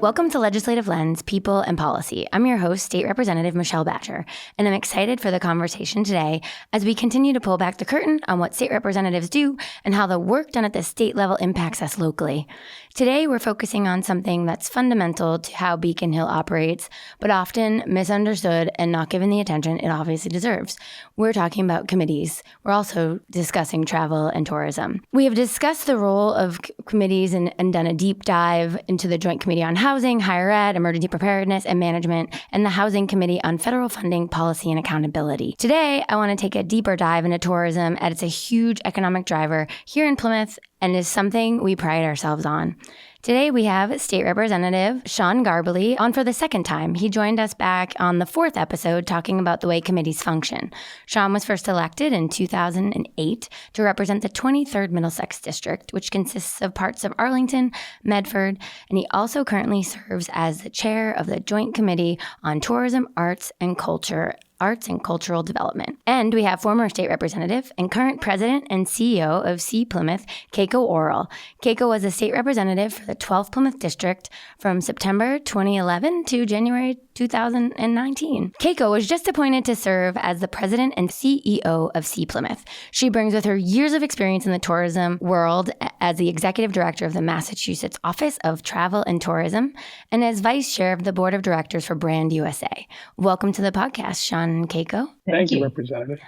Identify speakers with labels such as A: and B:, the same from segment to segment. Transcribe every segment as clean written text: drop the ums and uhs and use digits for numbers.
A: Welcome to Legislative Lens, People and Policy. I'm your host, State Representative Michelle Batcher, and I'm excited for the conversation today as we continue to pull back the curtain on what state representatives do and how the work done at the state level impacts us locally. Today, we're focusing on something that's fundamental to how Beacon Hill operates, but often misunderstood and not given the attention it obviously deserves. We're talking about committees. We're also discussing travel and tourism. We have discussed the role of committees and done a deep dive into the Joint Committee on Housing, Higher Ed, Emergency Preparedness and Management, and the Housing Committee on Federal Funding, Policy, and Accountability. Today, I want to take a deeper dive into tourism, as it's a huge economic driver here in Plymouth and is something we pride ourselves on. Today, we have State Representative Sean Garballey on for the second time. He joined us back on the fourth episode talking about the way committees function. Sean was first elected in 2008 to represent the 23rd Middlesex District, which consists of parts of Arlington, Medford, and he also currently serves as the chair of the Joint Committee on Tourism, Arts and Cultural Development. And we have former state representative and current president and CEO of See Plymouth, Keiko Orrall. Keiko was a state representative for the 12th Plymouth District from September 2011 to January 2019. Keiko was just appointed to serve as the president and CEO of See Plymouth. She brings with her years of experience in the tourism world as the executive director of the Massachusetts Office of Travel and Tourism and as vice chair of the board of directors for Brand USA. Welcome to the podcast, Sean and Keiko.
B: Thank you, Representative.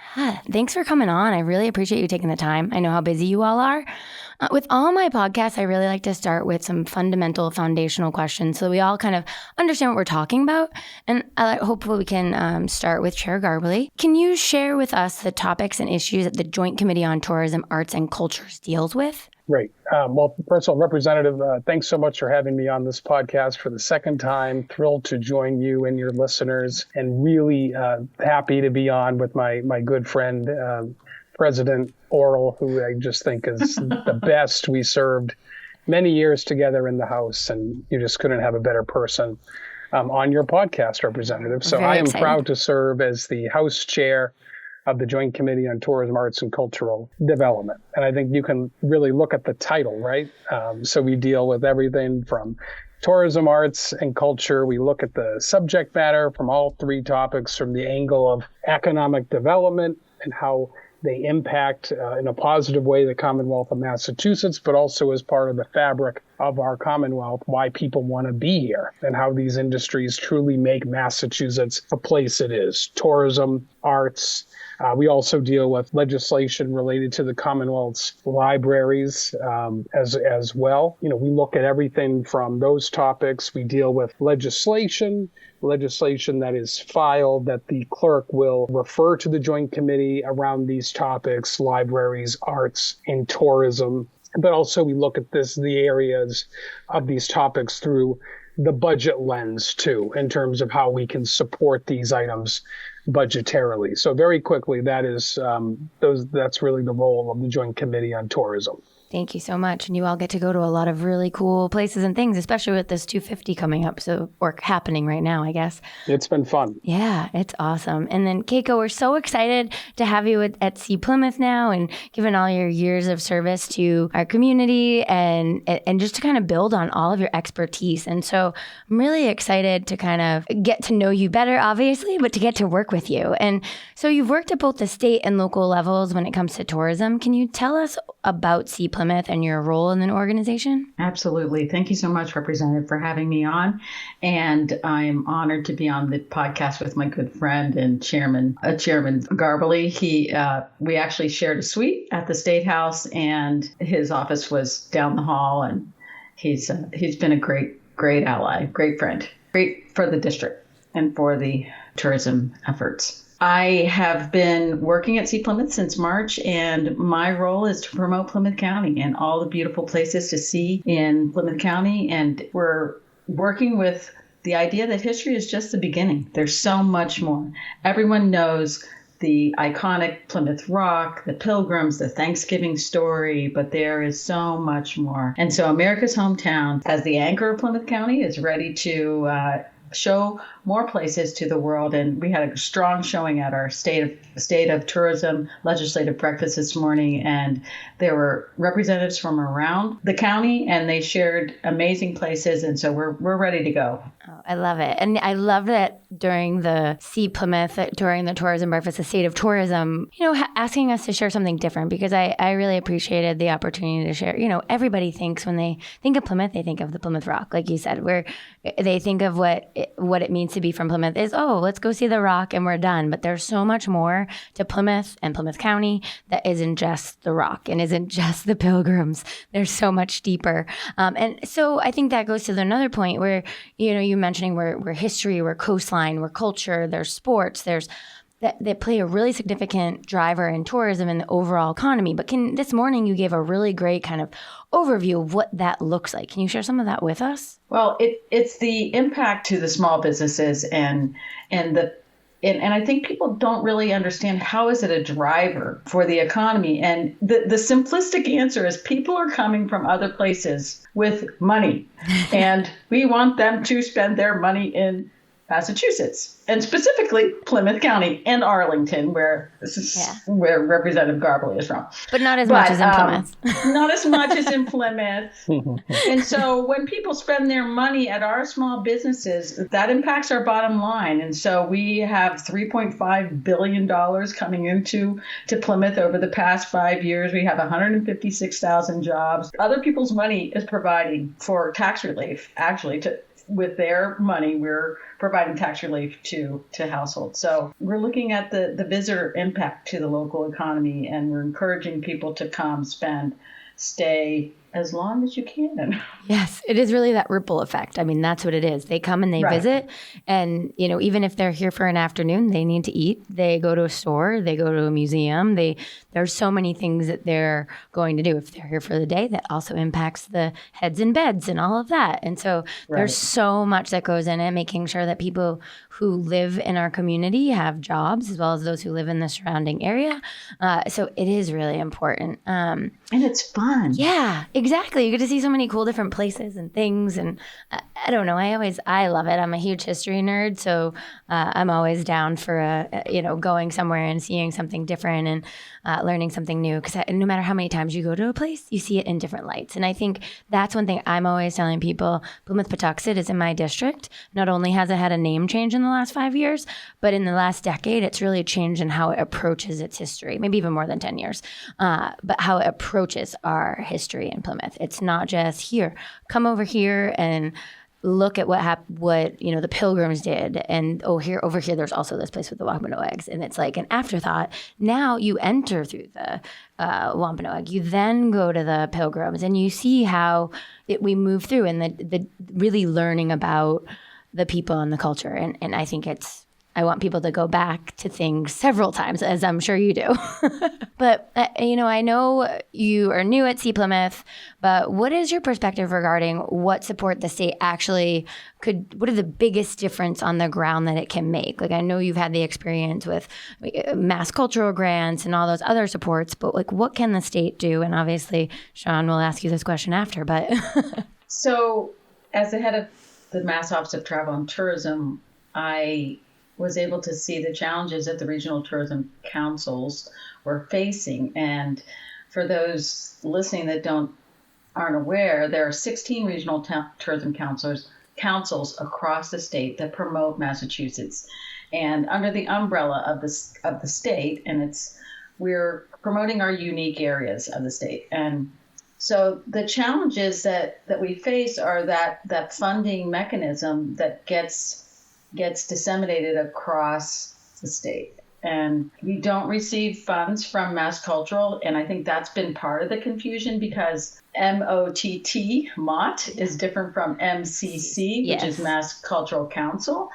A: Thanks for coming on. I really appreciate you taking the time. I know how busy you all are. With all my podcasts, I really like to start with some fundamental foundational questions so we all kind of understand what we're talking about. And hopefully we can start with Chair Garballey. Can you share with us the topics and issues that the Joint Committee on Tourism, Arts, and Cultures deals with?
B: Great. Well, first of all, Representative, thanks so much for having me on this podcast for the second time. Thrilled to join you and your listeners, and really happy to be on with my good friend, President Orrall, who I just think is the best. We served many years together in the House, and you just couldn't have a better person on your podcast, Representative. So I am proud to serve as the House Chair of the Joint Committee on Tourism, Arts, and Cultural Development. And I think you can really look at the title, right? So we deal with everything from tourism, arts, and culture. We look at the subject matter from all three topics from the angle of economic development and how they impact in a positive way the Commonwealth of Massachusetts, but also as part of the fabric of our Commonwealth, why people want to be here and how these industries truly make Massachusetts the place it is. Tourism, arts. We also deal with legislation related to the Commonwealth's libraries as well. You know, we look at everything from those topics. We deal with legislation that is filed that the clerk will refer to the Joint Committee around these topics, libraries, arts, and tourism. But also we look at the areas of these topics through the budget lens too, in terms of how we can support these items budgetarily. So very quickly, that's really the role of the Joint Committee on Tourism.
A: Thank you so much. And you all get to go to a lot of really cool places and things, especially with this 250 coming up. Or happening right now, I guess.
B: It's been fun.
A: Yeah, it's awesome. And then Keiko, we're so excited to have you at See Plymouth now, and given all your years of service to our community and just to kind of build on all of your expertise. And so I'm really excited to kind of get to know you better, obviously, but to get to work with you. And so you've worked at both the state and local levels when it comes to tourism. Can you tell us about See Plymouth and your role in the organization?
C: Absolutely. Thank you so much, Representative, for having me on. And I'm honored to be on the podcast with my good friend and Chairman Garballey. We actually shared a suite at the State House, and his office was down the hall. And he's been a great ally, great friend, great for the district and for the tourism efforts. I have been working at See Plymouth since March, and my role is to promote Plymouth County and all the beautiful places to see in Plymouth County. And we're working with the idea that history is just the beginning. There's so much more. Everyone knows the iconic Plymouth Rock, the Pilgrims, the Thanksgiving story, but there is so much more. And so America's Hometown, as the anchor of Plymouth County, is ready to show more places to the world. And we had a strong showing at our state of tourism legislative breakfast this morning. And there were representatives from around the county, and they shared amazing places. And so we're ready to go.
A: Oh, I love it. And I love that during the See Plymouth, during the tourism breakfast, the state of tourism, asking us to share something different, because I really appreciated the opportunity to share. Everybody thinks when they think of Plymouth, they think of the Plymouth Rock, like you said, where they think of what it means to be from Plymouth is, oh, let's go see the Rock and we're done. But there's so much more to Plymouth and Plymouth County that isn't just the Rock and isn't just the Pilgrims. There's so much deeper. And so I think that goes to another point where, you mentioning we're history, we're coastline, we're culture, there's sports, there's that play a really significant driver in tourism and the overall economy. But this morning you gave a really great kind of overview of what that looks like. Can you share some of that with us?
C: Well, it's the impact to the small businesses and I think people don't really understand how is it a driver for the economy. And the simplistic answer is people are coming from other places with money, and we want them to spend their money in Massachusetts, and specifically Plymouth County and Arlington, where Representative Garballey is from.
A: But not as much as in Plymouth.
C: Not as much as in Plymouth. And so when people spend their money at our small businesses, that impacts our bottom line. And so we have $3.5 billion coming into Plymouth over the past 5 years. We have 156,000 jobs. Other people's money is providing for tax relief, actually, with their money, we're providing tax relief to households. So we're looking at the visitor impact to the local economy, and we're encouraging people to come, spend, stay as long as you can.
A: Yes, it is really that ripple effect. I mean, that's what it is. They come and they visit, and even if they're here for an afternoon, they need to eat. They go to a store, they go to a museum. There's so many things that they're going to do. If they're here for the day, that also impacts the heads and beds and all of that. And so there's so much that goes in it, making sure that people who live in our community have jobs, as well as those who live in the surrounding area. So it is really important.
C: And it's fun.
A: Yeah, exactly. You get to see so many cool different places and things. And I don't know, I love it. I'm a huge history nerd. So I'm always down for, going somewhere and seeing something different and learning something new. Because no matter how many times you go to a place, you see it in different lights. And I think that's one thing I'm always telling people. Plymouth-Patuxent is in my district. Not only has it had a name change in the last 5 years, but in the last decade, it's really changed in how it approaches its history, maybe even more than 10 years, but how it approaches our history in Plymouth. It's not just here, come over here and look at what the Pilgrims did, and over here there's also this place with the Wampanoags, and it's like an afterthought. Now you enter through the Wampanoag, you then go to the Pilgrims, and you see how we move through, and the really learning about the people and the culture, and I think I want people to go back to things several times, as I'm sure you do. But, I know you are new at See Plymouth, but what is your perspective regarding what support the state actually what are the biggest difference on the ground that it can make? Like, I know you've had the experience with mass cultural grants and all those other supports, but what can the state do? And obviously, Sean will ask you this question after, but.
C: So as the head of the Mass Office of Travel and Tourism, I was able to see the challenges that the regional tourism councils were facing. And for those listening that aren't aware, there are 16 regional tourism councils across the state that promote Massachusetts. And under the umbrella of the state, and we're promoting our unique areas of the state. And so the challenges that we face are that funding mechanism that gets disseminated across the state. And we don't receive funds from Mass Cultural, and I think that's been part of the confusion, because MOTT is different from MCC, which is Mass Cultural Council.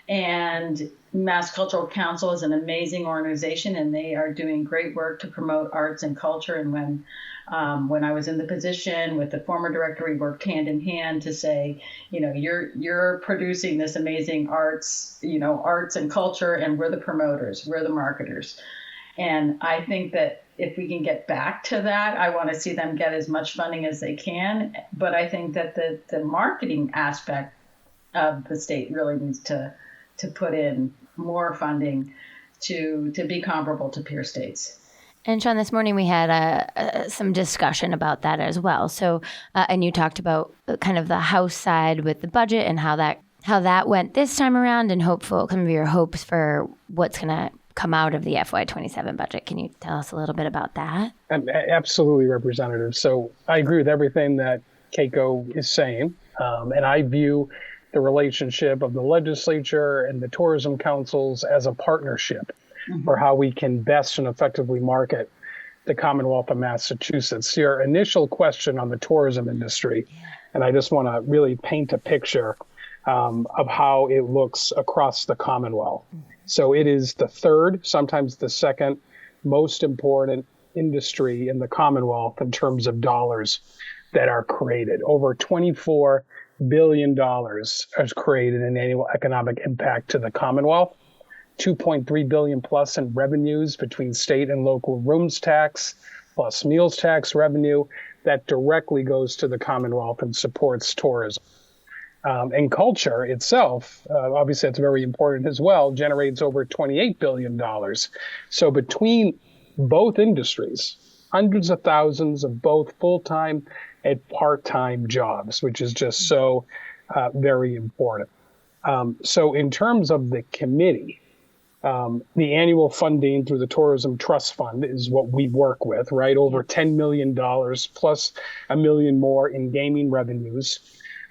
C: And Mass Cultural Council is an amazing organization, and they are doing great work to promote arts and culture. And when I was in the position with the former director, we worked hand in hand to say, you're producing this amazing arts and culture, and we're the promoters, we're the marketers. And I think that if we can get back to that, I want to see them get as much funding as they can. But I think that the marketing aspect of the state really needs to put in more funding to be comparable to peer states.
A: And Sean, this morning we had some discussion about that as well. So, and you talked about kind of the House side with the budget and how that went this time around, and some of your hopes for what's going to come out of the FY27 budget. Can you tell us a little bit about that?
B: Absolutely, Representative. So I agree with everything that Keiko is saying, and I view the relationship of the legislature and the tourism councils as a partnership for how we can best and effectively market the Commonwealth of Massachusetts. Your initial question on the tourism industry, and I just want to really paint a picture of how it looks across the Commonwealth. So it is the third, sometimes the second most important industry in the Commonwealth in terms of dollars that are created. Over $24 billion is created in annual economic impact to the Commonwealth. 2.3 billion plus in revenues between state and local rooms tax plus meals tax revenue that directly goes to the Commonwealth and supports tourism. And culture itself, obviously that's very important as well, generates over $28 billion. So between both industries, hundreds of thousands of both full-time and part-time jobs, which is just so very important. So in terms of the committee, the annual funding through the Tourism Trust Fund is what we work with, right? Over $10 million plus $1 million more in gaming revenues.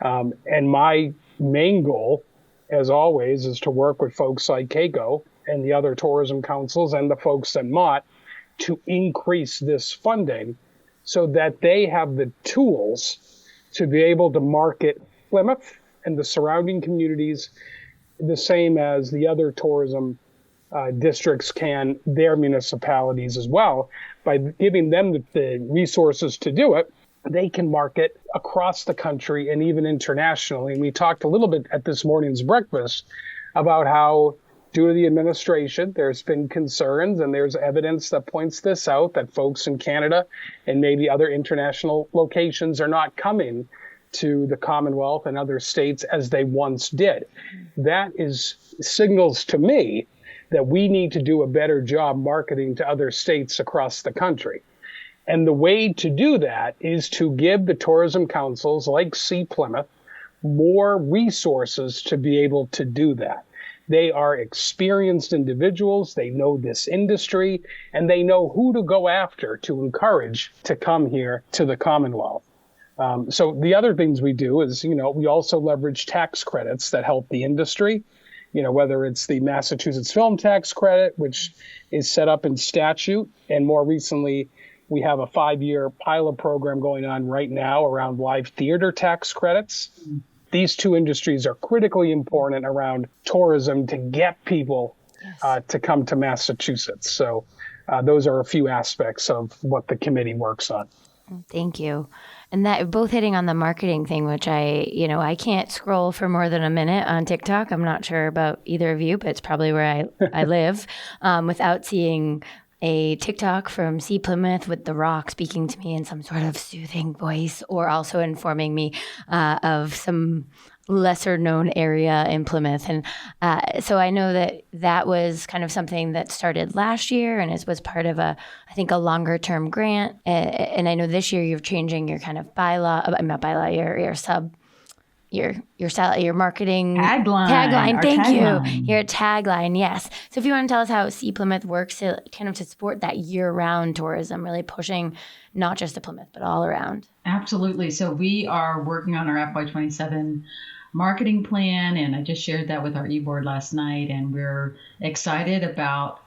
B: And my main goal, as always, is to work with folks like Keiko and the other tourism councils and the folks at Mott to increase this funding so that they have the tools to be able to market Plymouth and the surrounding communities the same as the other tourism districts can their municipalities as well. By giving them the resources to do it, they can market across the country and even internationally. And we talked a little bit at this morning's breakfast about how, due to the administration, there's been concerns and there's evidence that points this out, that folks in Canada and maybe other international locations are not coming to the Commonwealth and other states as they once did. That signals to me that we need to do a better job marketing to other states across the country. And the way to do that is to give the tourism councils like See Plymouth more resources to be able to do that. They are experienced individuals, they know this industry, and they know who to go after to encourage to come here to the Commonwealth. So the other things we do is, we also leverage tax credits that help the industry. Whether it's the Massachusetts Film Tax Credit, which is set up in statute, and more recently, we have a 5-year pilot program going on right now around live theater tax credits. These two industries are critically important around tourism to get people to come to Massachusetts. So those are a few aspects of what the committee works on.
A: Thank you. And that both hitting on the marketing thing, which I can't scroll for more than a minute on TikTok. I'm not sure about either of you, but it's probably where I live without seeing a TikTok from See Plymouth with The Rock speaking to me in some sort of soothing voice, or also informing me of some lesser known area in Plymouth. And so I know that was kind of something that started last year and was part of a longer term grant. And I know this year you're changing your kind of your marketing tagline. Thank you. Your tagline. Yes. So if you want to tell us how See Plymouth works to support that year-round tourism, really pushing not just to Plymouth, but all around.
C: Absolutely. So we are working on our FY27 marketing plan, and I just shared that with our e-board last night, and we're excited about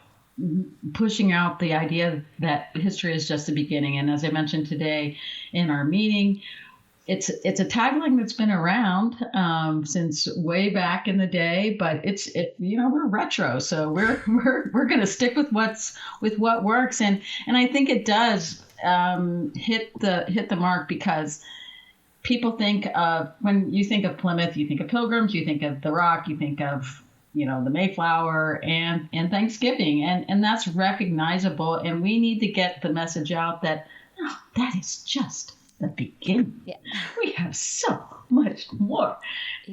C: pushing out the idea that history is just the beginning. And as I mentioned today in our meeting, it's a tagline that's been around since way back in the day, but we're retro, so we're going to stick with what works, and I think it does hit the mark, because people think of, when you think of Plymouth, you think of Pilgrims, you think of The Rock, you think of the Mayflower and Thanksgiving, and that's recognizable, and we need to get the message out that that is just the beginning.
A: Yeah.
C: We have so much more.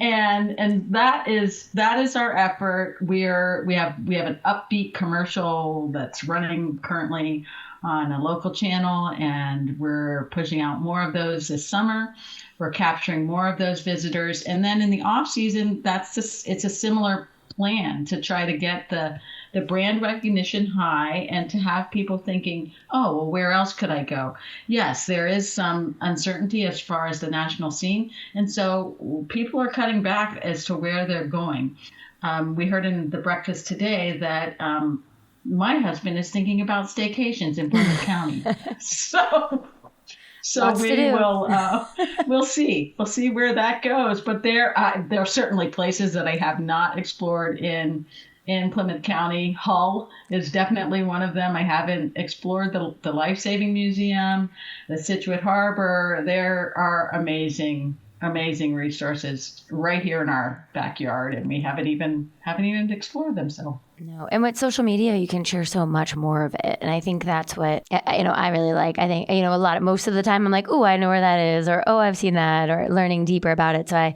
C: And that is our effort. We have an upbeat commercial that's running currently on a local channel, and we're pushing out more of those this summer. We're capturing more of those visitors, and then in the off season, it's a similar plan to try to get the brand recognition high and to have people thinking, oh, well, where else could I go? Yes, there is some uncertainty as far as the national scene. And so people are cutting back as to where they're going. We heard in the breakfast today that my husband is thinking about staycations in Plymouth County. So we'll see. We'll see where that goes. But there are certainly places that I have not explored in Plymouth County. Hull is definitely one of them. I haven't explored the Life-Saving Museum, the Situate Harbor. There are amazing resources right here in our backyard, and we haven't even explored them. So
A: no, and with social media, you can share so much more of it, and I think that's what I really like. I think most of the time I'm like, oh, I know where that is, or oh, I've seen that, or learning deeper about it. So I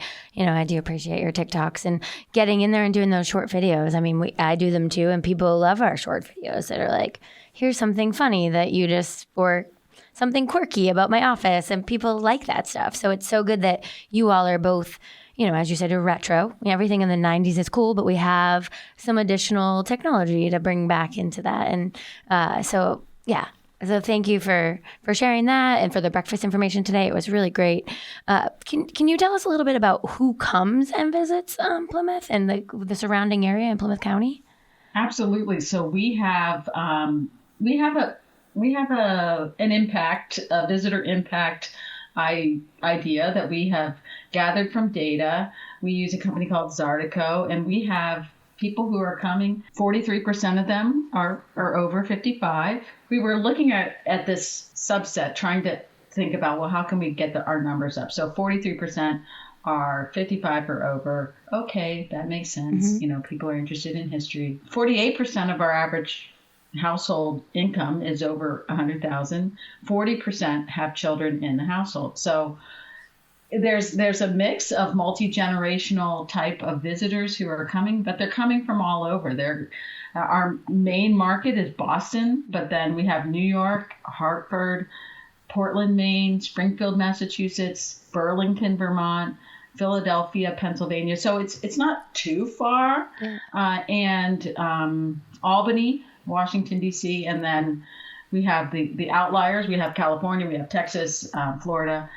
A: do appreciate your TikToks and getting in there and doing those short videos. I mean, I do them too, and people love our short videos that are like, here's something funny that you just or something quirky about my office, and people like that stuff. So it's so good that you all are both, as you said, you're retro. Everything in the 90s is cool, but we have some additional technology to bring back into that. And so thank you for sharing that and for the breakfast information today. It was really great. Can you tell us a little bit about who comes and visits Plymouth and the surrounding area in Plymouth County?
C: Absolutely. So we have an impact, a visitor impact idea that we have gathered from data. We use a company called Zartico, and we have people who are coming. 43% of them are over 55. We were looking at this subset, trying to think about, well, how can we get our numbers up? So 43% are 55 or over. Okay, that makes sense. Mm-hmm. People are interested in history. 48% of our average household income is over 100,000. 40% have children in the household. So there's a mix of multi-generational type of visitors who are coming, but they're coming from all over. Our main market is Boston, but then we have New York, Hartford, Portland, Maine, Springfield, Massachusetts, Burlington, Vermont, Philadelphia, Pennsylvania. So it's not too far. And Albany, Washington, D.C., and then we have the outliers. We have California, we have Texas, Florida.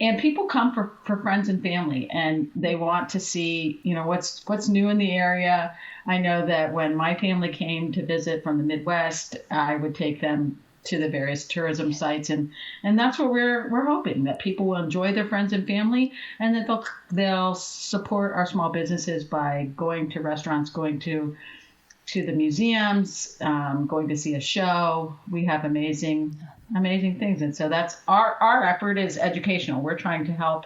C: And people come for friends and family, and they want to see, what's new in the area. I know that when my family came to visit from the Midwest, I would take them to the various tourism sites, and that's what we're hoping, that people will enjoy their friends and family, and that they'll support our small businesses by going to restaurants, going to the museums, going to see a show. We have amazing things. And so that's our effort is educational. We're trying to help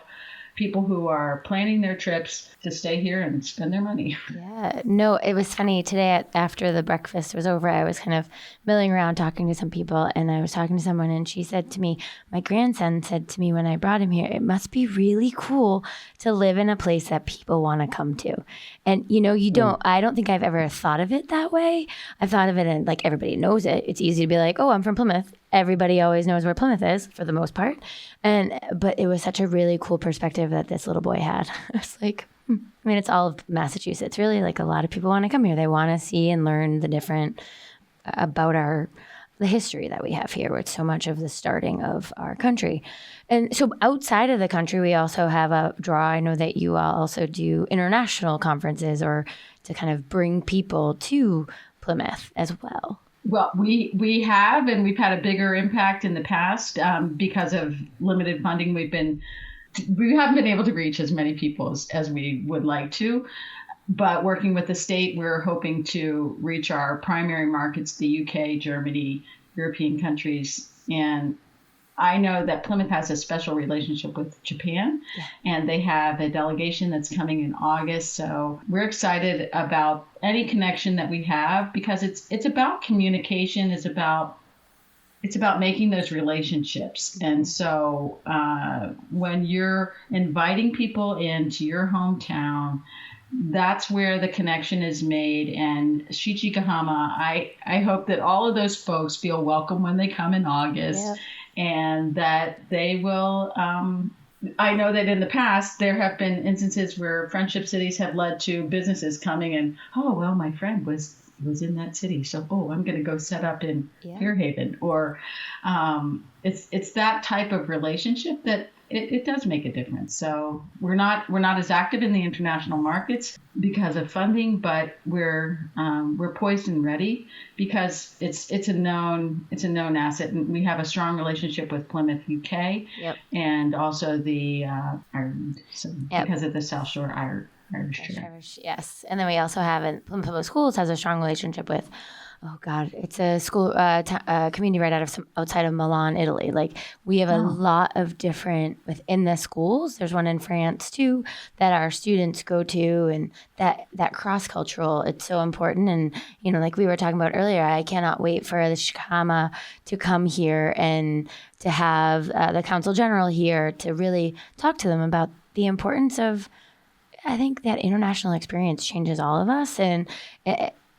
C: people who are planning their trips to stay here and spend their money.
A: Yeah, no, it was funny today after the breakfast was over, I was kind of milling around talking to some people, and I was talking to someone, and she said to me, my grandson said to me when I brought him here, it must be really cool to live in a place that people want to come to. And I don't think I've ever thought of it that way. I've thought of it in like everybody knows it. It's easy to be like, oh, I'm from Plymouth. Everybody always knows where Plymouth is for the most part. But it was such a really cool perspective that this little boy had. It's like, it's all of Massachusetts, really. Like a lot of people want to come here. They want to see and learn the different about the history that we have here, where it's so much of the starting of our country. And so outside of the country, we also have a draw. I know that you all also do international conferences or to kind of bring people to Plymouth as well.
C: Well, we have, and we've had a bigger impact in the past because of limited funding. We haven't been able to reach as many people as we would like to, but working with the state, we're hoping to reach our primary markets, the UK, Germany, European countries. And I know that Plymouth has a special relationship with Japan, and they have a delegation that's coming in August. So we're excited about any connection that we have, because it's about communication. It's it's about making those relationships. And so when you're inviting people into your hometown, that's where the connection is made. And Shichigahama, I hope that all of those folks feel welcome when they come in August, and that they will. I know that in the past there have been instances where friendship cities have led to businesses coming and, oh, well, my friend was in that city, so I'm going to go set up in Fairhaven. Or it's that type of relationship that it does make a difference. So we're not as active in the international markets because of funding, but we're poised and ready because it's a known asset, and we have a strong relationship with Plymouth, UK, and also the Ireland, because of the South Shore Irish.
A: Yes, and then we also have Plymouth Public Schools has a strong relationship with. Oh God, it's a school community right outside of Milan, Italy. Like we have a lot of different within the schools. There's one in France too that our students go to, and that cross cultural. It's so important. And like we were talking about earlier, I cannot wait for the Shikama to come here and to have the Council General here to really talk to them about the importance of. I think that international experience changes all of us, and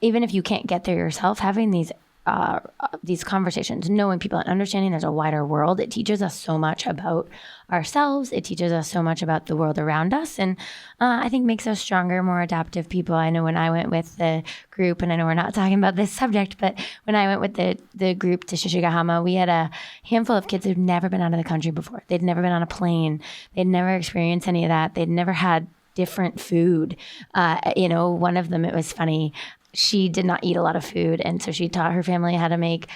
A: even if you can't get there yourself, having these conversations, knowing people and understanding there's a wider world, it teaches us so much about ourselves. It teaches us so much about the world around us, and I think makes us stronger, more adaptive people. I know when I went with the group, and I know we're not talking about this subject, but when I went with the group to Shichigahama, we had a handful of kids who'd never been out of the country before. They'd never been on a plane. They'd never experienced any of that. They'd never had different food. One of them, it was funny. She did not eat a lot of food, and so she taught her family how to make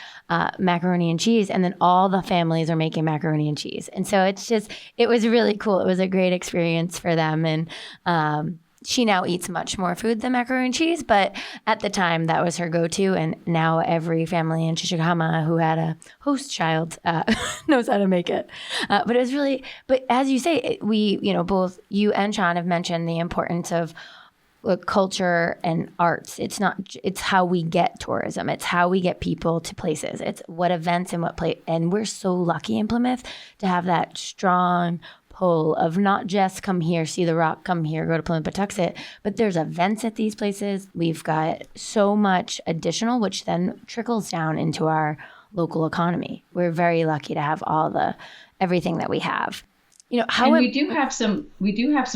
A: macaroni and cheese, and then all the families are making macaroni and cheese. And so it was really cool. It was a great experience for them, and she now eats much more food than macaroni and cheese, but at the time that was her go-to, and now every family in Shichigahama who had a host child knows how to make it. But it was really, but as you say, we, both you and Sean have mentioned the importance of culture and arts. It's how we get tourism. It's how we get people to places. It's what events and what place. And we're so lucky in Plymouth to have that strong pull of not just come here, see the rock, come here, go to Plymouth Patuxent, but there's events at these places. We've got so much additional, which then trickles down into our local economy. We're very lucky to have everything that we have.
C: We do have some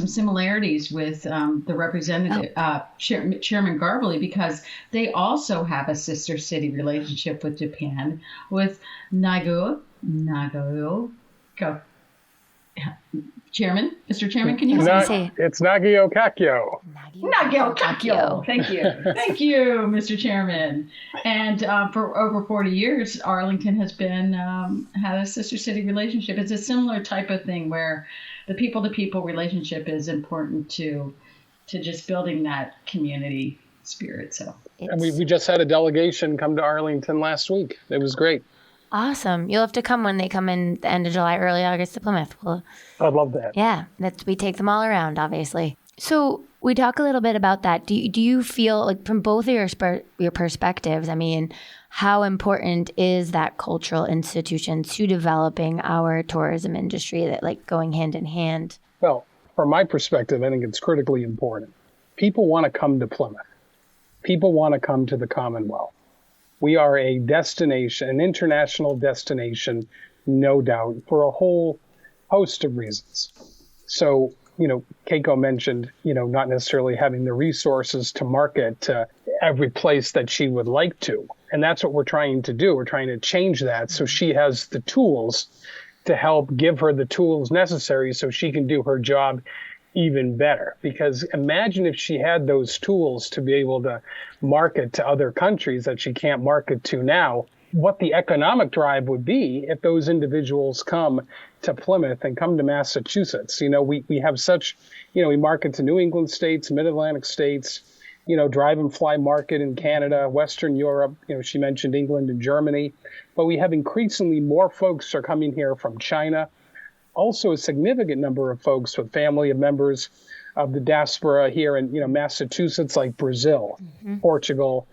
C: similarities with the representative Chairman Garballey, because they also have a sister city relationship with Japan, with Nagao. Mr. Chairman, can you say?
B: It's Nagao Kakyo.
C: Nagao Kakyo. Thank you, Mr. Chairman. And for over 40 years, Arlington has been had a sister city relationship. It's a similar type of thing where the people-to-people relationship is important to just building that community spirit. So,
B: and we just had a delegation come to Arlington last week. It was great.
A: Awesome. You'll have to come when they come in the end of July, early August to Plymouth.
B: I'd love that.
A: Yeah, we take them all around, obviously. So we talk a little bit about that. Do you feel like from both of your perspectives, I mean, how important is that cultural institution to developing our tourism industry, that like going hand in hand?
B: Well, from my perspective, I think it's critically important. People want to come to Plymouth. People want to come to the Commonwealth. We are a destination, an international destination, no doubt, for a whole host of reasons. So, Keiko mentioned, not necessarily having the resources to market to every place that she would like to. And that's what we're trying to do. We're trying to change that so she has the tools to help give her the tools necessary so she can do her job even better. Because imagine if she had those tools to be able to market to other countries that she can't market to now, what the economic drive would be if those individuals come to Plymouth and come to Massachusetts. We have such, we market to New England states, Mid-Atlantic states, drive and fly market in Canada, Western Europe. She mentioned England and Germany, but we have increasingly more folks are coming here from China. Also, a significant number of folks with family of members of the diaspora here in, Massachusetts, like Brazil, Portugal,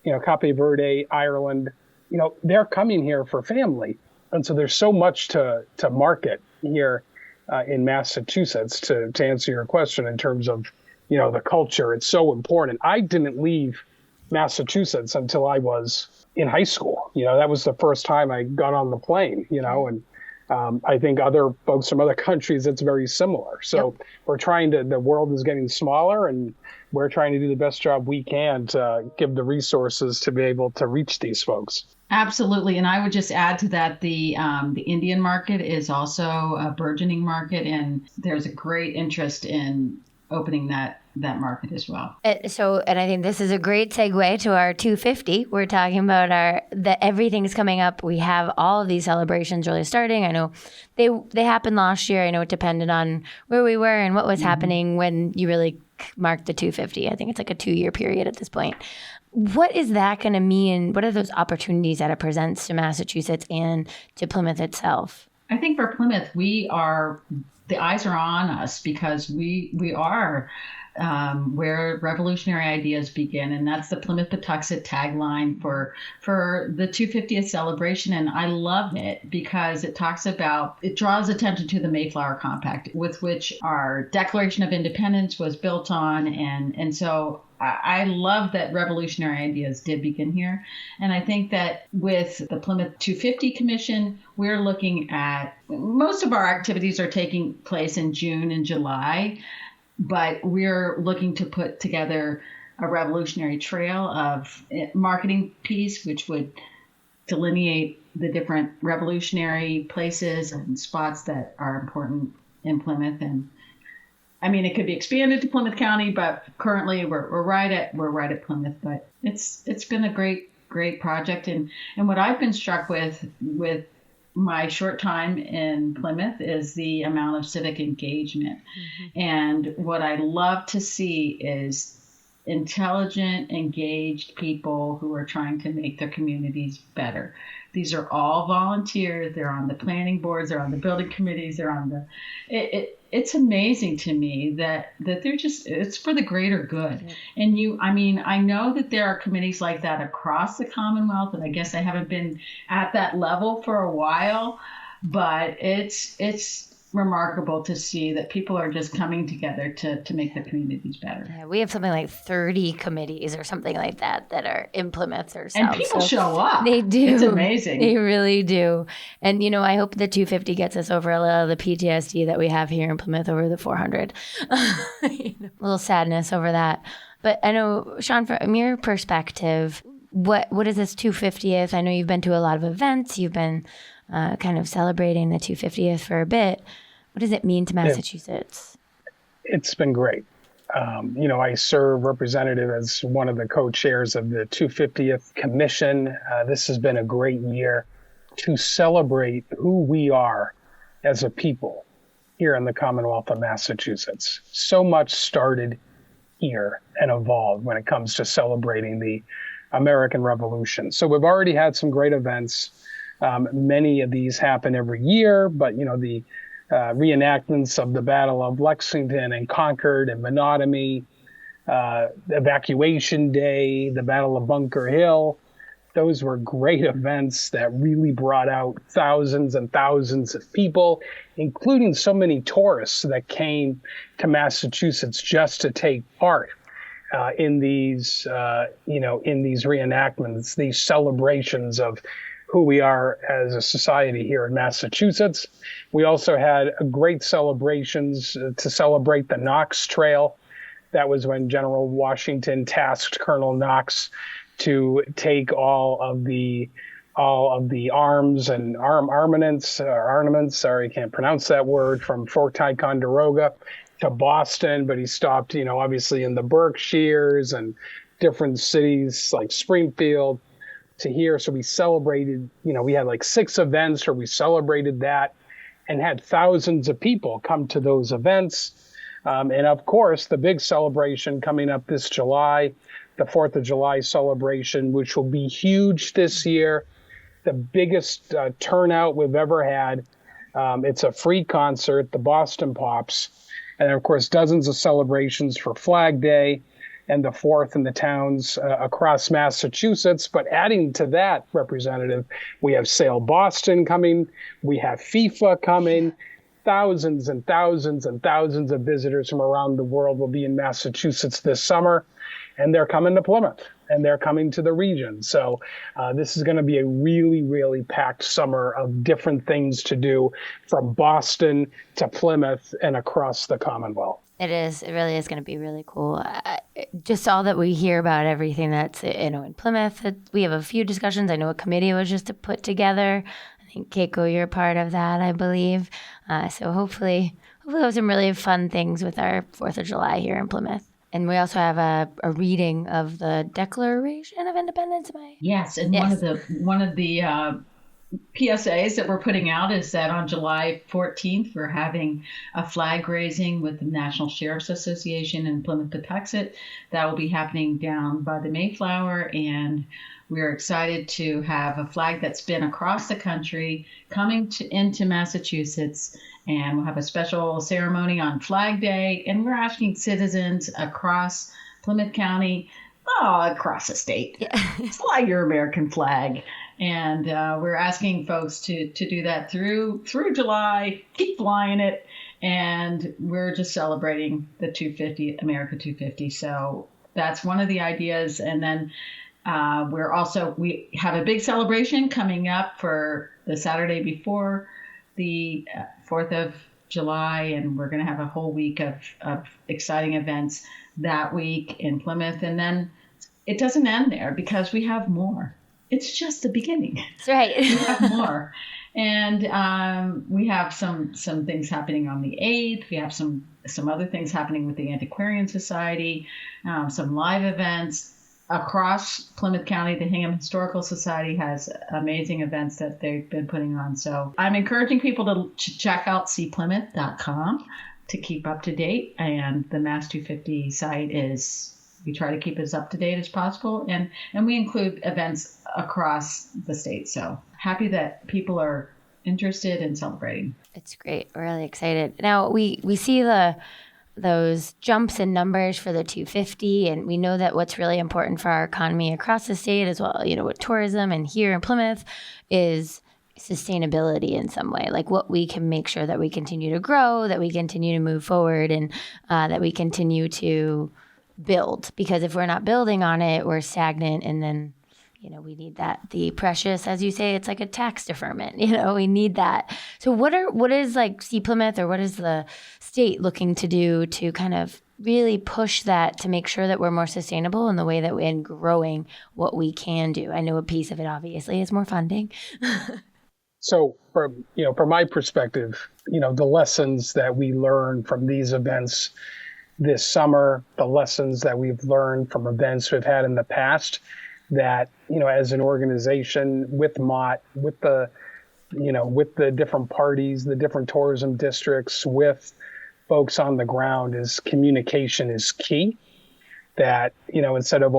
B: Cape Verde, Ireland, they're coming here for family. And so there's so much to market here in Massachusetts to answer your question in terms of, the culture. It's so important. I didn't leave Massachusetts until I was in high school. That was the first time I got on the plane, and I think other folks from other countries, it's very similar. So We're the world is getting smaller, and we're trying to do the best job we can to give the resources to be able to reach these folks.
C: Absolutely. And I would just add to that, the Indian market is also a burgeoning market, and there's a great interest in opening that market as well.
A: And I think this is a great segue to our 250. We're talking about that everything's coming up. We have all of these celebrations really starting. I know they happened last year. I know it depended on where we were and what was happening when you really marked the 250. I think it's like a 2-year period at this point. What is that going to mean? What are those opportunities that it presents to Massachusetts and to Plymouth itself?
C: I think for Plymouth, the eyes are on us because we are where revolutionary ideas begin, and that's the Plymouth Patuxent tagline for the 250th celebration. And I love it because it draws attention to the Mayflower Compact, with which our Declaration of Independence was built on, and so I love that revolutionary ideas did begin here. And I think that with the Plymouth 250 Commission, we're looking at, most of our activities are taking place in June and July, but we're looking to put together a revolutionary trail of marketing piece, which would delineate the different revolutionary places and spots that are important in Plymouth. And I mean, it could be expanded to Plymouth County, but currently we're right at Plymouth. But it's been a great project, and what I've been struck with my short time in Plymouth is the amount of civic engagement. And what I love to see is intelligent, engaged people who are trying to make their communities better. These are all volunteers. They're on the planning boards. They're on the building committees. They're on it's amazing to me that they're it's for the greater good. And I know that there are committees like that across the Commonwealth, and I guess I haven't been at that level for a while, but it's remarkable to see that people are just coming together to make their communities better.
A: Yeah, we have something like 30 committees or something like that are in Plymouth ourselves.
C: And people show up.
A: They do.
C: It's amazing.
A: They really do. And, I hope the 250 gets us over a little of the PTSD that we have here in Plymouth over the 400. A little sadness over that. But I know, Sean, from your perspective, what is this 250th? I know you've been to a lot of events. You've been kind of celebrating the 250th for a bit. What does it mean to Massachusetts?
B: It's been great. I serve representative as one of the co-chairs of the 250th Commission. This has been a great year to celebrate who we are as a people here in the Commonwealth of Massachusetts. So much started here and evolved when it comes to celebrating the American Revolution. So we've already had some great events. Many of these happen every year, but the reenactments of the Battle of Lexington and Concord and Menotomy, Evacuation Day, the Battle of Bunker Hill. Those were great events that really brought out thousands and thousands of people, including so many tourists that came to Massachusetts just to take part in these reenactments, these celebrations of who we are as a society here in Massachusetts. We also had great celebrations to celebrate the Knox Trail. That was when General Washington tasked Colonel Knox to take all of the arms and armaments, sorry, can't pronounce that word, from Fort Ticonderoga to Boston, but he stopped, obviously in the Berkshires and different cities like Springfield to here. So we celebrated, we had like 6 events where we celebrated that and had thousands of people come to those events. And of course, the big celebration coming up this July, the 4th of July celebration, which will be huge this year, the biggest turnout we've ever had. It's a free concert, the Boston Pops. And of course, dozens of celebrations for Flag Day and the 4th in the towns across Massachusetts. But adding to that, Representative, we have Sail Boston coming, we have FIFA coming. Thousands and thousands and thousands of visitors from around the world will be in Massachusetts this summer, and they're coming to Plymouth, and they're coming to the region. So this is going to be a really, really packed summer of different things to do from Boston to Plymouth and across the Commonwealth.
A: It is. It really is going to be really cool. Just all that we hear about everything that's, in Plymouth, we have a few discussions. I know a committee was just put together. I think, Keiko, you're part of that, I believe. So hopefully we'll have some really fun things with our 4th of July here in Plymouth. And we also have a reading of the Declaration of Independence.
C: Yes, and yes. one of the PSAs that we're putting out is that on July 14th, we're having a flag raising with the National Sheriff's Association in Plymouth, Patuxent. That will be happening down by the Mayflower, and we're excited to have a flag that's been across the country coming into Massachusetts, and we'll have a special ceremony on Flag Day, and we're asking citizens across Plymouth County, across the state, fly your American flag. And we're asking folks to do that through July, keep flying it. And we're just celebrating the 250, America 250. So that's one of the ideas. And then we have a big celebration coming up for the Saturday before the 4th of July. And we're going to have a whole week of exciting events that week in Plymouth. And then it doesn't end there because we have more. It's just the beginning.
A: That's right.
C: We have more. And we have some things happening on the 8th. We have some other things happening with the Antiquarian Society, some live events. Across Plymouth County, the Hingham Historical Society has amazing events that they've been putting on. So I'm encouraging people to check out seeplymouth.com to keep up to date. And the Mass 250 site we try to keep it as up to date as possible. And we include events across the state. So happy that people are interested in celebrating.
A: It's great. We're really excited. Now we see those jumps in numbers for the 250, and we know that what's really important for our economy across the state as well, with tourism and here in Plymouth, is sustainability in some way, like what we can make sure that we continue to grow, that we continue to move forward, and that we continue to build. Because if we're not building on it, we're stagnant, and then we need that. The precious, as you say, it's like a tax deferment. We need that. So what is like See Plymouth, or what is the state looking to do to kind of really push that to make sure that we're more sustainable in the way that we're growing what we can do? I know a piece of it obviously is more funding.
B: So from my perspective, the lessons that we learn from these events this summer, the lessons that we've learned from events we've had in the past, that, as an organization with MOT, with the different parties, the different tourism districts, with folks on the ground, is communication is key. That, instead of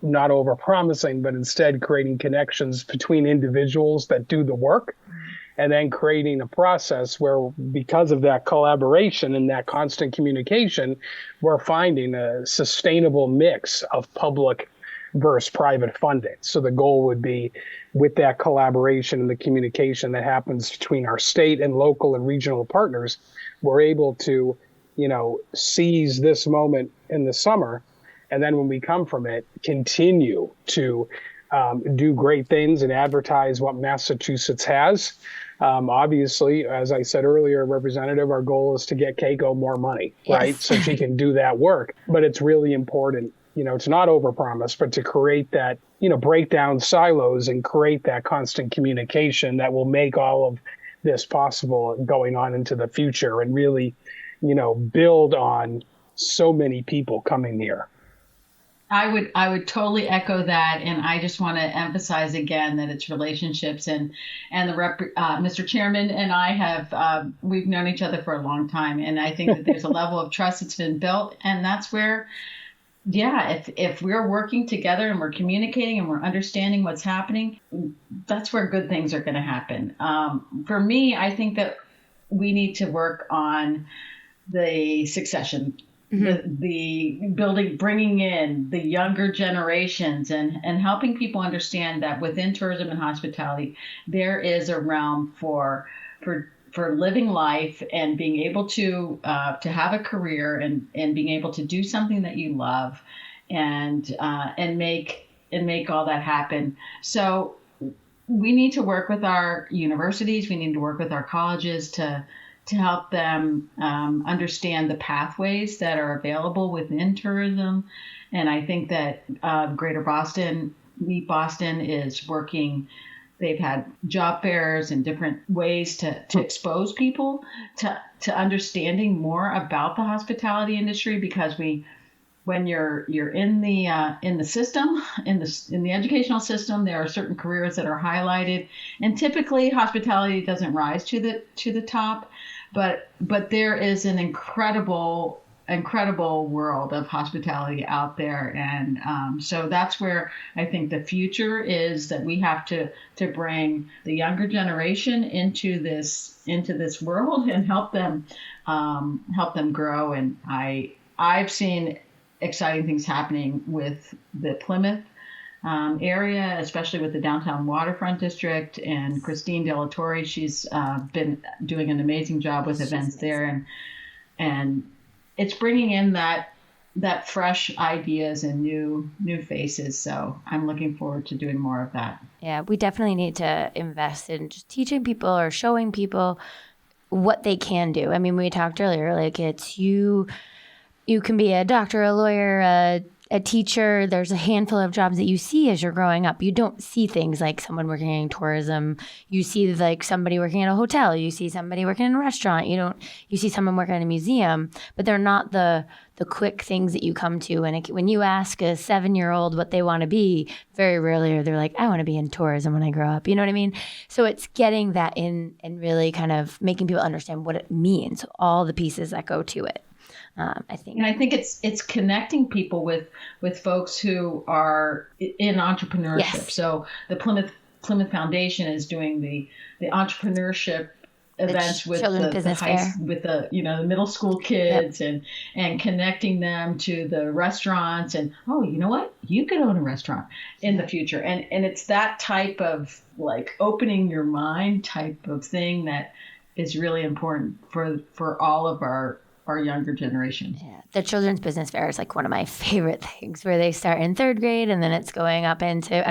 B: not over promising, but instead creating connections between individuals that do the work, and then creating a process where, because of that collaboration and that constant communication, we're finding a sustainable mix of public versus private funding. So the goal would be, with that collaboration and the communication that happens between our state and local and regional partners, we're able to, seize this moment in the summer. And then when we come from it, continue to do great things and advertise what Massachusetts has. Obviously, as I said earlier, Representative, our goal is to get Keiko more money, right? Yes. So she can do that work. But it's really important, to not overpromise, but to create that, break down silos and create that constant communication that will make all of this possible going on into the future, and really, build on so many people coming here.
C: I would totally echo that, and I just want to emphasize again that it's relationships, and Mr. Chairman and I have we've known each other for a long time, and I think that there's a level of trust that's been built, and that's where, if we're working together and we're communicating and we're understanding what's happening, that's where good things are going to happen. For me, I think that we need to work on the succession the building, bringing in the younger generations and helping people understand that within tourism and hospitality, there is a realm for living life and being able to have a career and being able to do something that you love and make all that happen. So we need to work with our universities. We need to work with our colleges to help them understand the pathways that are available within tourism. And I think that Greater Boston, Meet Boston is working. They've had job fairs and different ways to expose people to understanding more about the hospitality industry, because when you're in the system, in the educational system, there are certain careers that are highlighted, and typically hospitality doesn't rise to the top, but there is an incredible world of hospitality out there, and so that's where I think the future is, that we have to bring the younger generation into this world and help them grow. And I've seen exciting things happening with the Plymouth area, especially with the downtown waterfront district, and Christine Delatorre, she's been doing an amazing job with events there, and it's bringing in that fresh ideas and new faces. So I'm looking forward to doing more of that.
A: Yeah, we definitely need to invest in just teaching people or showing people what they can do. I mean, we talked earlier, like it's you can be a doctor, a lawyer, a teacher. There's a handful of jobs that you see as you're growing up. You don't see things like someone working in tourism. You see like somebody working at a hotel. You see somebody working in a restaurant. You see someone working in a museum, but they're not the quick things that you come to. And when you ask a 7-year-old what they want to be, very rarely they're like, I want to be in tourism when I grow up. You know what I mean? So it's getting that in and really kind of making people understand what it means, all the pieces that go to it. I think
C: it's connecting people with folks who are in entrepreneurship. Yes. So the Plymouth Foundation is doing the entrepreneurship events with the middle school kids. Yep. and connecting them to the restaurants, and you know what, you could own a restaurant in the future, and it's that type of like opening your mind type of thing that is really important for all of our younger generation.
A: Yeah. The Children's Business Fair is like one of my favorite things, where they start in 3rd grade and then it's going up into,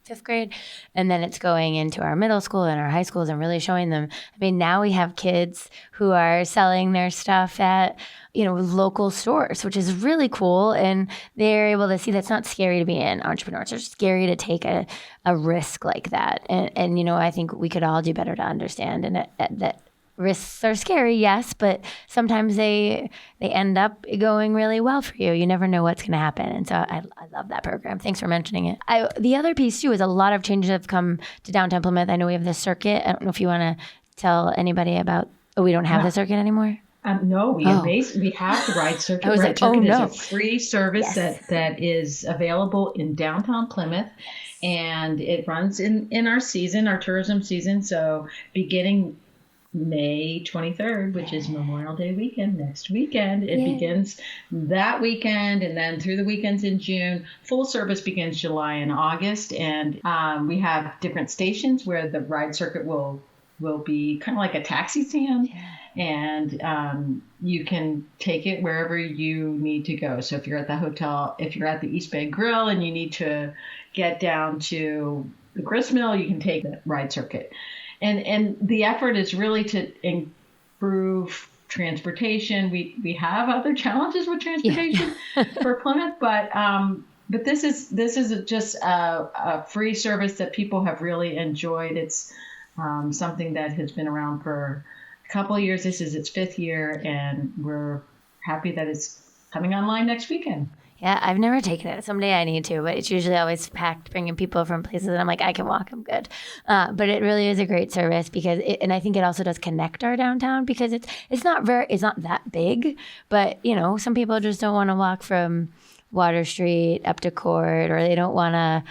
A: fifth grade, and then it's going into our middle school and our high schools and really showing them. I mean, now we have kids who are selling their stuff at, local stores, which is really cool. And they're able to see that's not scary to be an entrepreneur. It's just scary to take a risk like that. And I think we could all do better to understand and that risks are scary, yes, but sometimes they end up going really well for you. You never know what's going to happen. And so I love that program. Thanks for mentioning it. The other piece, too, is a lot of changes have come to downtown Plymouth. I know we have the circuit. I don't know if you want to tell anybody about, we don't have the circuit anymore?
C: No, we have the ride circuit. Ride circuit is a free service that is available in downtown Plymouth. And it runs in our season, our tourism season. So beginning May 23rd, which is Memorial Day weekend, next weekend. It begins that weekend, and then through the weekends in June. Full service begins July and August, and we have different stations where the ride circuit will be kind of like a taxi stand, and you can take it wherever you need to go. So if you're at the hotel, if you're at the East Bay Grill and you need to get down to the gristmill, you can take the ride circuit. And the effort is really to improve transportation. We have other challenges with transportation for Plymouth, but this is just a free service that people have really enjoyed. It's something that has been around for a couple of years. This is its 5th year, and we're happy that it's coming online next weekend.
A: Yeah, I've never taken it. Someday I need to, but it's usually always packed, bringing people from places that I'm like, I can walk, I'm good. But it really is a great service because and I think it also does connect our downtown, because it's not that big, but some people just don't want to walk from Water Street up to Court, or they don't want to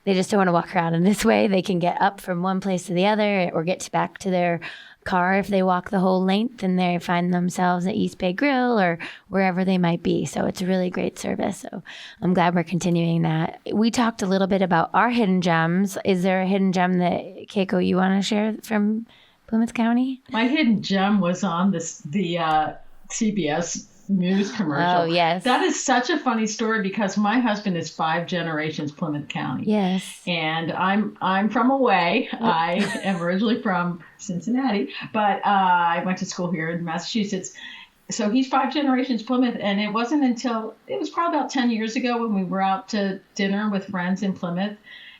A: they just don't want to walk around. And this way they can get up from one place to the other or get back to their car if they walk the whole length and they find themselves at East Bay Grill or wherever they might be. So it's a really great service. So I'm glad we're continuing that. We talked a little bit about our hidden gems. Is there a hidden gem that, Keiko, you want to share from Plymouth County?
C: My hidden gem was on the CBS News commercial.
A: Oh, yes.
C: That is such a funny story because my husband is 5 generations Plymouth County.
A: Yes.
C: And I'm from away. I am originally from Cincinnati, but I went to school here in Massachusetts. So he's 5 generations Plymouth, and it was probably about 10 years ago when we were out to dinner with friends in Plymouth,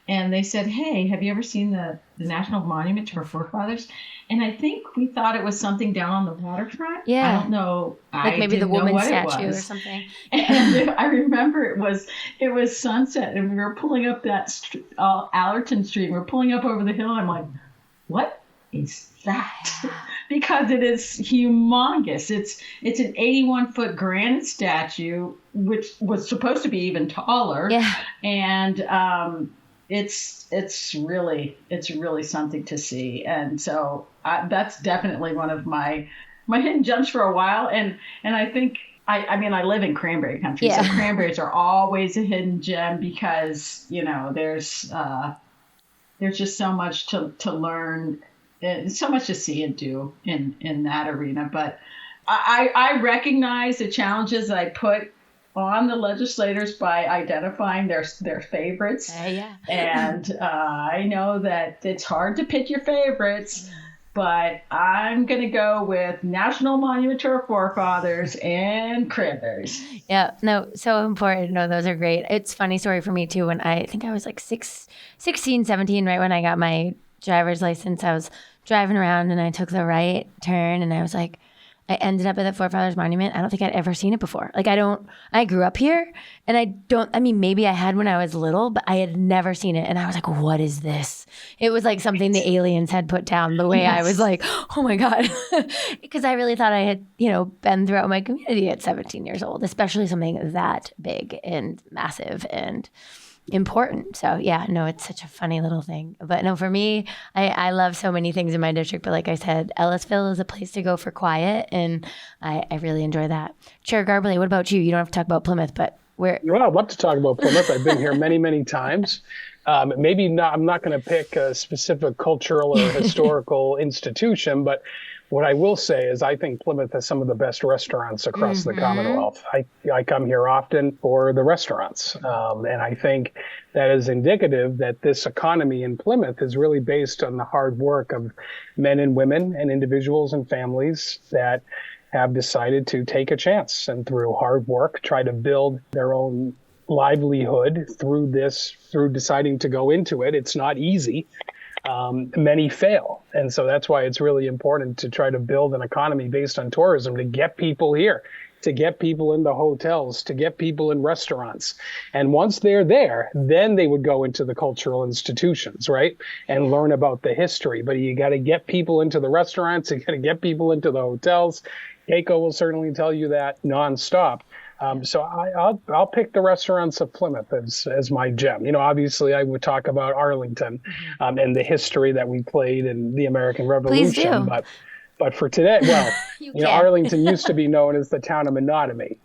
C: and they said, "Hey, have you ever seen the National Monument to our forefathers?" And I think we thought it was something down on the waterfront.
A: Yeah.
C: I don't know.
A: Like maybe the woman statue or something.
C: And I remember it was sunset, and we were pulling up that Allerton Street. We were pulling up over the hill, and I'm like, what is that? Because it is humongous. It's an 81-foot granite statue, which was supposed to be even taller.
A: Yeah.
C: And it's really something to see. And so that's definitely one of my hidden gems for a while. And I think I mean, I live in cranberry country,
A: yeah.
C: So cranberries are always a hidden gem because, there's just so much to learn. So much to see and do in that arena. But I recognize the challenges I put on the legislators by identifying their favorites.
A: Yeah.
C: And I know that it's hard to pick your favorites, but I'm going to go with National Monument to Our Forefathers and cranberries.
A: Yeah, no, so important. No, those are great. It's a funny story for me too. When I think I was like 16, 17, right when I got my driver's license, I was driving around and I took the right turn and I was like, I ended up at the Forefathers Monument. I don't think I'd ever seen it before. Like I grew up here and maybe I had when I was little, but I had never seen it. And I was like, what is this? It was like something the aliens had put down the way yes. I was like, oh my God. Because I really thought I had, been throughout my community at 17 years old, especially something that big and massive and important. So yeah, no, it's such a funny little thing. But no, for me, I love so many things in my district. But like I said, Ellisville is a place to go for quiet, and I really enjoy that. Chair Garballey, what about you? You don't have to talk about Plymouth, but where?
B: Well, I'd love to talk about Plymouth. I've been here many, many times. Maybe not. I'm not going to pick a specific cultural or historical institution, but what I will say is I think Plymouth has some of the best restaurants across the Commonwealth. I come here often for the restaurants. And I think that is indicative that this economy in Plymouth is really based on the hard work of men and women and individuals and families that have decided to take a chance and through hard work try to build their own livelihood through deciding to go into it. It's not easy. Many fail. And so that's why it's really important to try to build an economy based on tourism to get people here, to get people in the hotels, to get people in restaurants. And once they're there, then they would go into the cultural institutions, right? And learn about the history. But you got to get people into the restaurants, you got to get people into the hotels. Keiko will certainly tell you that nonstop. So I'll pick the restaurants of Plymouth as my gem. Obviously I would talk about Arlington and the history that we played in the American Revolution.
A: Please do.
B: But for today, well, Arlington used to be known as the town of Menotomy.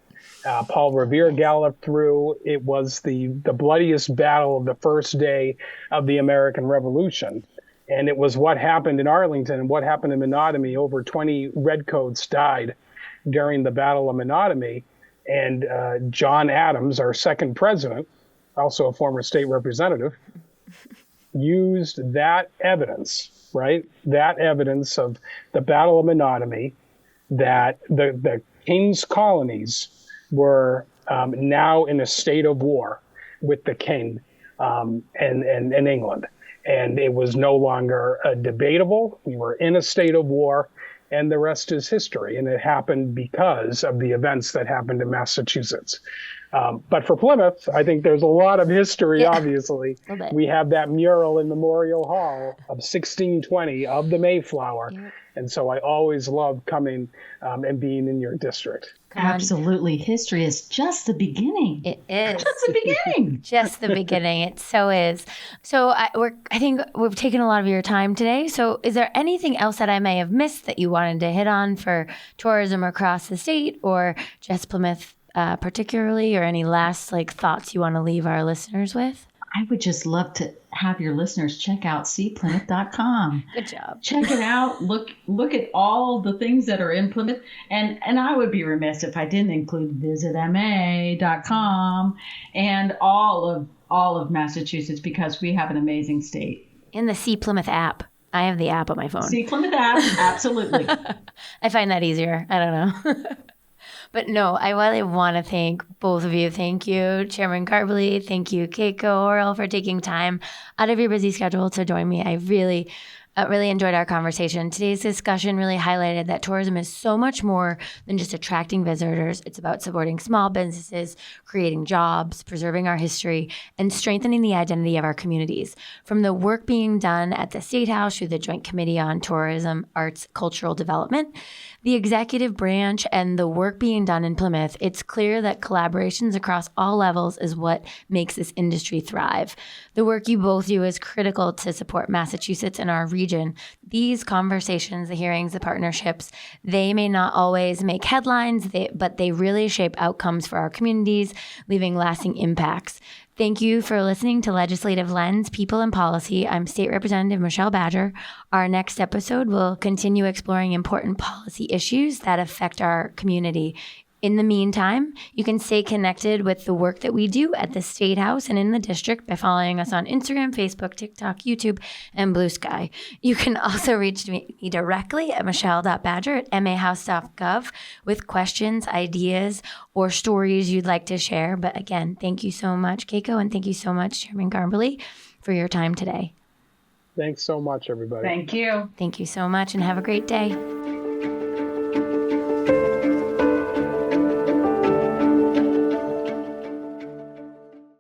B: Paul Revere galloped through. It was the bloodiest battle of the first day of the American Revolution. And it was what happened in Arlington and what happened in Menotomy. Over 20 redcoats died during the Battle of Menotomy. And John Adams, our second president, also a former state representative, used that evidence, right? That evidence of the Battle of Menotomy, that the king's colonies were now in a state of war with the king and England. And it was no longer debatable. We were in a state of war. And the rest is history. And it happened because of the events that happened in Massachusetts. But for Plymouth, I think there's a lot of history, obviously.
A: A little bit.
B: We have that mural in Memorial Hall of 1620 of the Mayflower.
A: Yep.
B: And so I always love coming and being in your district.
C: Absolutely. History is just the beginning.
A: It is.
C: Just the beginning.
A: Just the beginning. It so is. So I think we've taken a lot of your time today. So is there anything else that I may have missed that you wanted to hit on for tourism across the state or just Plymouth particularly, or any last thoughts you want to leave our listeners with?
C: I would just love to have your listeners check out seeplymouth.com.
A: Good job.
C: Check it out. Look at all the things that are in Plymouth. And I would be remiss if I didn't include visitma.com and all of Massachusetts, because we have an amazing state.
A: And the See Plymouth app. I have the app on my phone.
C: See Plymouth app, absolutely.
A: I find that easier. I don't know. But no, I really want to thank both of you. Thank you, Chairman Garballey. Thank you, Keiko Orrall, for taking time out of your busy schedule to join me. I really enjoyed our conversation. Today's discussion really highlighted that tourism is so much more than just attracting visitors. It's about supporting small businesses, creating jobs, preserving our history, and strengthening the identity of our communities. From the work being done at the State House through the Joint Committee on Tourism, Arts, Cultural Development, the executive branch, and the work being done in Plymouth, it's clear that collaborations across all levels is what makes this industry thrive. The work you both do is critical to support Massachusetts and our region. These conversations, the hearings, the partnerships, they may not always make headlines, but they really shape outcomes for our communities, leaving lasting impacts. Thank you for listening to Legislative Lens, People and Policy. I'm State Representative Michelle Badger. Our next episode will continue exploring important policy issues that affect our community. In the meantime, you can stay connected with the work that we do at the State House and in the district by following us on Instagram, Facebook, TikTok, YouTube, and Blue Sky. You can also reach me directly at michelle.badger@mahouse.gov with questions, ideas, or stories you'd like to share. But again, thank you so much, Keiko, and thank you so much, Chairman Garballey, for your time today.
B: Thanks so much, everybody.
C: Thank you.
A: Thank you so much, and have a great day.